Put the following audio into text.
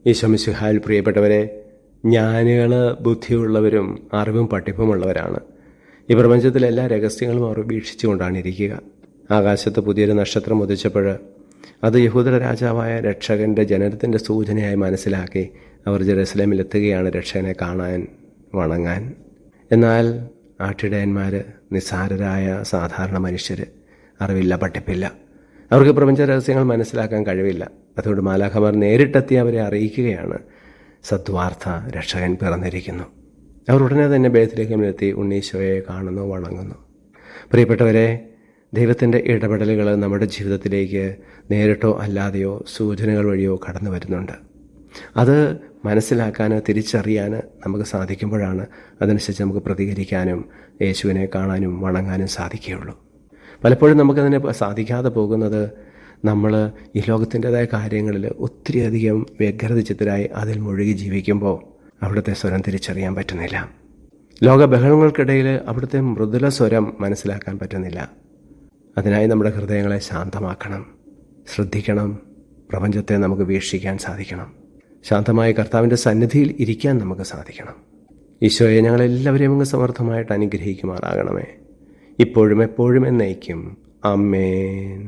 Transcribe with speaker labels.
Speaker 1: ഈശോ മിശിഹായിൽ പ്രിയപ്പെട്ടവരെ, ജ്ഞാനികൾ ബുദ്ധിയുള്ളവരും അറിവും പഠിപ്പുമുള്ളവരാണ്. ഈ പ്രപഞ്ചത്തിലെ എല്ലാ രഹസ്യങ്ങളും അവർ വീക്ഷിച്ചുകൊണ്ടാണ് ഇരിക്കുക. ആകാശത്ത് പുതിയൊരു നക്ഷത്രം ഉദിച്ചപ്പോൾ അത് യഹൂദ രാജാവായ രക്ഷകൻ്റെ ജനനത്തിൻ്റെ സൂചനയായി മനസ്സിലാക്കി അവർ ജെറുസലേമിലെത്തുകയാണ് രക്ഷകനെ കാണാൻ, വണങ്ങാൻ. എന്നാൽ ആട്ടിടയന്മാർ, നിസ്സാരരായ സാധാരണ മനുഷ്യർ, അറിവില്ല, പഠിപ്പില്ല. അവർക്ക് പ്രപഞ്ച രഹസ്യങ്ങൾ മനസ്സിലാക്കാൻ കഴിവില്ല. അതുകൊണ്ട് മാലാഖമാർ നേരിട്ടെത്തി അവരെ അറിയിക്കുകയാണ്, സദ്വാർത്ത, രക്ഷകൻ പിറന്നിരിക്കുന്നു. അവർ ഉടനെ തന്നെ ബേത്ലഹേമിലെത്തി ഉണ്ണീശോയെ കാണുന്നു, വണങ്ങുന്നു. പ്രിയപ്പെട്ടവരെ, ദൈവത്തിൻ്റെ ഇടപെടലുകൾ നമ്മുടെ ജീവിതത്തിലേക്ക് നേരിട്ടോ അല്ലാതെയോ സൂചനകൾ വഴിയോ കടന്നു വരുന്നുണ്ട്. അത് മനസ്സിലാക്കാൻ, തിരിച്ചറിയാൻ നമുക്ക് സാധിക്കുമ്പോഴാണ് അതനുസരിച്ച് നമുക്ക് പ്രതികരിക്കാനും യേശുവിനെ കാണാനും വണങ്ങാനും സാധിക്കുകയുള്ളൂ. പലപ്പോഴും നമുക്കതിനെ സാധിക്കാതെ പോകുന്നത് നമ്മൾ ഈ ലോകത്തിൻ്റെതായ കാര്യങ്ങളിൽ ഒത്തിരിയധികം വ്യഗ്രതചിത്തരായി അതിൽ മുഴുകി ജീവിക്കുമ്പോൾ അവിടുത്തെ സ്വരം തിരിച്ചറിയാൻ പറ്റുന്നില്ല. ലോക ബഹളങ്ങൾക്കിടയിൽ അവിടുത്തെ മൃദുല സ്വരം മനസ്സിലാക്കാൻ പറ്റുന്നില്ല. അതിനായി നമ്മുടെ ഹൃദയങ്ങളെ ശാന്തമാക്കണം, ശ്രദ്ധിക്കണം, പ്രപഞ്ചത്തെ നമുക്ക് വീക്ഷിക്കാൻ സാധിക്കണം. ശാന്തമായ കർത്താവിൻ്റെ സന്നിധിയിൽ ഇരിക്കാൻ നമുക്ക് സാധിക്കണം. ഈശോയെ, ഞങ്ങളെല്ലാവരെയും അങ്ങ് സമർത്ഥമായിട്ട് അനുഗ്രഹിക്കുമാറാകണമേ, ഇപ്പോഴും എപ്പോഴും എന്നേക്കും. ആമേൻ.